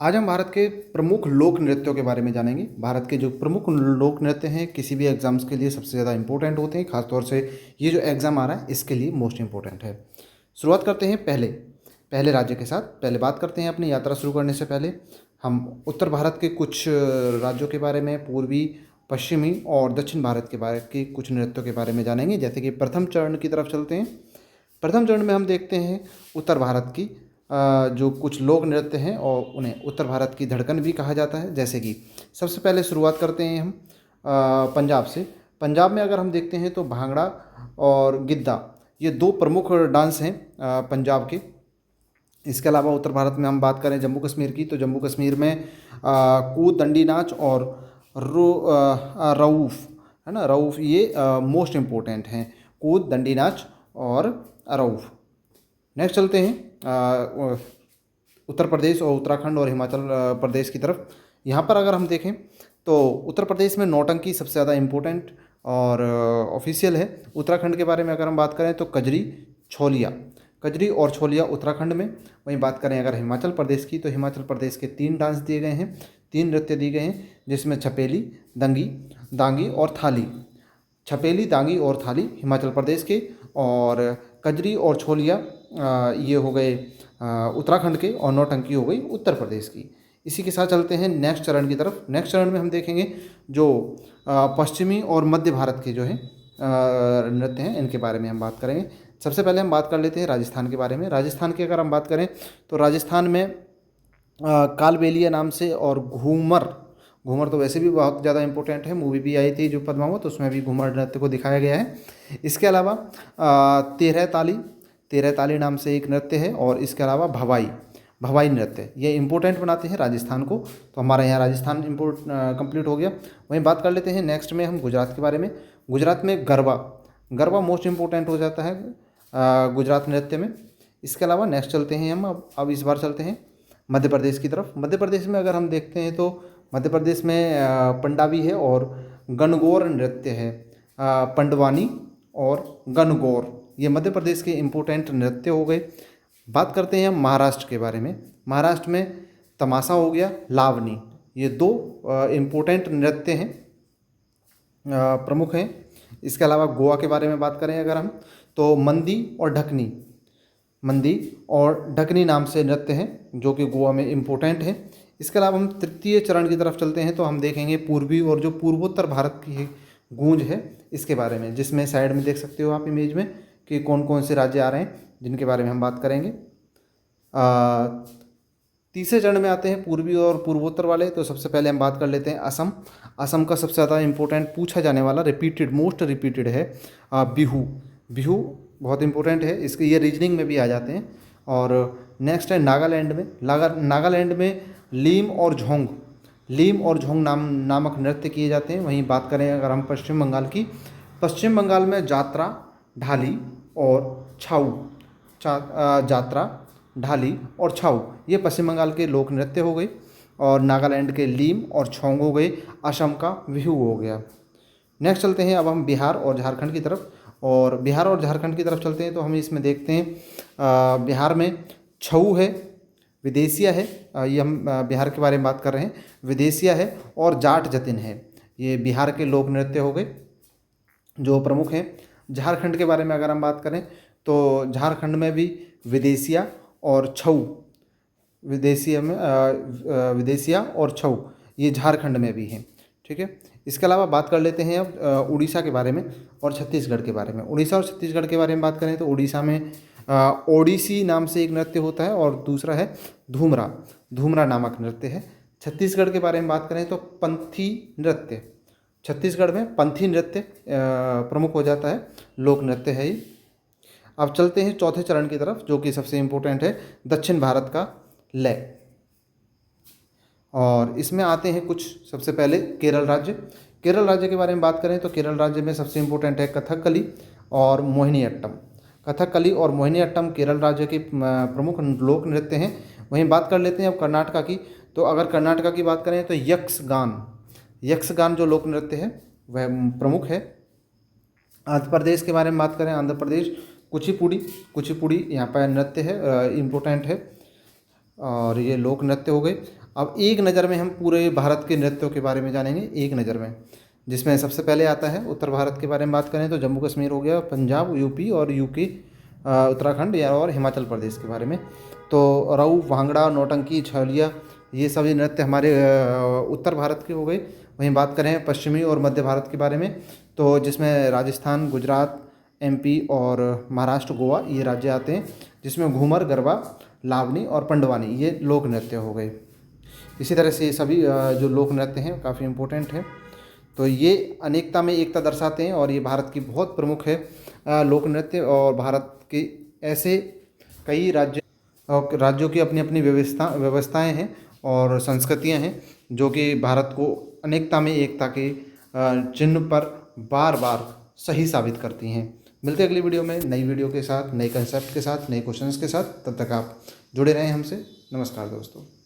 आज हम भारत के प्रमुख लोक नृत्यों के बारे में जानेंगे। भारत के जो प्रमुख लोक नृत्य हैं किसी भी एग्ज़ाम्स के लिए सबसे ज़्यादा इंपॉर्टेंट होते हैं, खासतौर से ये जो एग्ज़ाम आ रहा है इसके लिए मोस्ट इंपॉर्टेंट है। शुरुआत करते हैं पहले पहले राज्य के साथ। पहले बात करते हैं अपनी यात्रा शुरू करने से पहले हम उत्तर भारत के कुछ राज्यों के बारे में, पूर्वी, पश्चिमी और दक्षिण भारत के बारे के कुछ नृत्यों के बारे में जानेंगे। जैसे कि प्रथम चरण की तरफ चलते हैं। प्रथम चरण में हम देखते हैं उत्तर भारत की जो कुछ लोक नृत्य हैं और उन्हें उत्तर भारत की धड़कन भी कहा जाता है। जैसे कि सबसे पहले शुरुआत करते हैं हम पंजाब से। पंजाब में अगर हम देखते हैं तो भांगड़ा और गिद्दा ये दो प्रमुख डांस हैं पंजाब के। इसके अलावा उत्तर भारत में हम बात करें जम्मू कश्मीर की, तो जम्मू कश्मीर में कूद दंडी नाच और रऊफ़ है ना, रऊफ़ ये मोस्ट इम्पोर्टेंट हैं, कूद दंडी नाच और रऊफ़। नेक्स्ट चलते हैं उत्तर प्रदेश और उत्तराखंड और हिमाचल प्रदेश की तरफ। यहाँ पर अगर हम देखें तो उत्तर प्रदेश में नौटंकी सबसे ज़्यादा इम्पोर्टेंट और ऑफिशियल है। उत्तराखंड के बारे में अगर हम बात करें तो कजरी, छोलिया, कजरी और छोलिया उत्तराखंड में। वहीं बात करें अगर हिमाचल प्रदेश की, तो हिमाचल प्रदेश के 3 डांस दिए गए हैं, 3 नृत्य दिए गए हैं, जिसमें छपेली, दंगी, दांगी और थाली। छपेली, दांगी और थाली हिमाचल प्रदेश के, और कजरी और छोलिया ये हो गए उत्तराखंड के, और नौटंकी हो गई उत्तर प्रदेश की। इसी के साथ चलते हैं नेक्स्ट चरण की तरफ। नेक्स्ट चरण में हम देखेंगे जो पश्चिमी और मध्य भारत के जो हैं नृत्य हैं, इनके बारे में हम बात करेंगे। सबसे पहले हम बात कर लेते हैं राजस्थान के बारे में। राजस्थान की अगर हम बात करें तो राजस्थान में कालबेलिया नाम से और घूमर, घूमर तो वैसे भी बहुत ज़्यादा इंपॉर्टेंट है, मूवी भी आई थी जो पद्मावत, उसमें भी घूमर नृत्य को दिखाया गया है। इसके अलावा तेरह ताली, तेरह ताली नाम से एक नृत्य है, और इसके अलावा भवाई, भवाई नृत्य, ये इंपॉर्टेंट बनाते हैं राजस्थान को। तो हमारा यहाँ राजस्थान कंप्लीट हो गया। वहीं बात कर लेते हैं नेक्स्ट में हम गुजरात के बारे में। गुजरात में गरबा, गरबा मोस्ट इम्पोर्टेंट हो जाता है गुजरात नृत्य में। इसके अलावा नेक्स्ट चलते हैं हम, अब इस बार चलते हैं मध्य प्रदेश की तरफ। मध्य प्रदेश में अगर हम देखते हैं तो मध्य प्रदेश में पंडाबी है और गणगौर नृत्य है। पंडवानी और गणगौर ये मध्य प्रदेश के इम्पोर्टेंट नृत्य हो गए। बात करते हैं हम महाराष्ट्र के बारे में। महाराष्ट्र में तमाशा हो गया, लावनी, ये दो इम्पोर्टेंट नृत्य हैं, प्रमुख हैं। इसके अलावा गोवा के बारे में बात करें अगर हम, तो मंदी और ढकनी, मंदी और ढकनी नाम से नृत्य हैं जो कि गोवा में इम्पोर्टेंट है। इसके अलावा हम तृतीय चरण की तरफ चलते हैं तो हम देखेंगे पूर्वी और जो पूर्वोत्तर भारत की गूंज है इसके बारे में, जिसमें साइड में देख सकते हो आप इमेज में कि कौन कौन से राज्य आ रहे हैं जिनके बारे में हम बात करेंगे। तीसरे चरण में आते हैं पूर्वी और पूर्वोत्तर वाले। तो सबसे पहले हम बात कर लेते हैं असम। असम का सबसे ज़्यादा इंपॉर्टेंट पूछा जाने वाला, रिपीटेड, मोस्ट रिपीटेड है बिहू। बिहू बहुत इंपॉर्टेंट है, इसके ये रीजनिंग में भी आ जाते हैं। और नेक्स्ट है नागालैंड में। नागालैंड में लीम और झोंग, लीम और झोंग नामक नृत्य किए जाते हैं। वहीं बात करें अगर हम पश्चिम बंगाल की, पश्चिम बंगाल में जात्रा, ढाली और छाऊ, जात्रा, ढाली और छाऊ ये पश्चिम बंगाल के लोक नृत्य हो गए, और नागालैंड के लीम और छोंग हो गए, असम का बिहू हो गया। नेक्स्ट चलते हैं अब हम बिहार और झारखंड की तरफ। और बिहार और झारखंड की तरफ चलते हैं तो हम इसमें देखते हैं बिहार में छऊ है, विदेशिया है, ये हम बिहार के बारे में बात कर रहे हैं, विदेशिया है, और जाट जतिन है। ये बिहार के लोक नृत्य हो गए जो प्रमुख हैं। झारखंड के बारे में अगर हम बात करें तो झारखंड में भी विदेशिया और छऊ, विदेशिया में विदेशिया और छऊ ये झारखंड में भी हैं, ठीक है। इसके अलावा बात कर लेते हैं अब उड़ीसा के बारे में और छत्तीसगढ़ के बारे में। उड़ीसा और छत्तीसगढ़ के बारे में बात करें तो उड़ीसा में ओडिसी नाम से एक नृत्य होता है, और दूसरा है धूमरा, धूमरा नामक नृत्य है। छत्तीसगढ़ के बारे में बात करें तो पंथी नृत्य, छत्तीसगढ़ में पंथी नृत्य प्रमुख हो जाता है, लोक नृत्य है ये। अब चलते हैं चौथे चरण की तरफ जो कि सबसे इम्पोर्टेंट है, दक्षिण भारत का लय। और इसमें आते हैं कुछ, सबसे पहले केरल राज्य। केरल राज्य के बारे में बात करें तो केरल राज्य में सबसे इम्पोर्टेंट है कथकली और मोहिनीअट्टम। कथकली और मोहिनीअट्टम केरल राज्य के प्रमुख लोक नृत्य हैं। वहीं बात कर लेते हैं अब कर्नाटका की। तो अगर कर्नाटका की बात करें तो यक्षगान, यक्षगान जो लोक नृत्य है वह प्रमुख है। आंध्र प्रदेश के बारे में बात करें, आंध्र प्रदेश कुचिपुड़ी, कुचिपुड़ी यहाँ पर नृत्य है, इम्पोर्टेंट है, और ये लोक नृत्य हो गए। अब एक नज़र में हम पूरे भारत के नृत्यों के बारे में जानेंगे, एक नज़र में, जिसमें सबसे पहले आता है उत्तर भारत के बारे में बात करें तो जम्मू कश्मीर हो गया, पंजाब, यूपी और यूके, उत्तराखंड या और हिमाचल प्रदेश के बारे में। तो रऊ, भांगड़ा, नौटंकी, छलिया, ये सभी नृत्य हमारे उत्तर भारत के हो गए। वहीं बात करें पश्चिमी और मध्य भारत के बारे में, तो जिसमें राजस्थान, गुजरात, एमपी और महाराष्ट्र, गोवा ये राज्य आते हैं, जिसमें घूमर, गरबा, लावनी और पंडवानी ये लोक नृत्य हो गए। इसी तरह से ये सभी जो लोक नृत्य हैं काफ़ी इम्पोर्टेंट है। तो ये अनेकता में एकता दर्शाते हैं और ये भारत की बहुत प्रमुख है लोक नृत्य। और भारत के ऐसे कई राज्यों की अपनी अपनी व्यवस्थाएं हैं और संस्कृतियां हैं, जो कि भारत को अनेकता में एकता के चिन्ह पर बार बार सही साबित करती हैं। मिलते हैं अगली वीडियो में नई वीडियो के साथ, नए कंसेप्ट के साथ, नए क्वेश्चंस के साथ। तब तक आप जुड़े रहें हमसे। नमस्कार दोस्तों।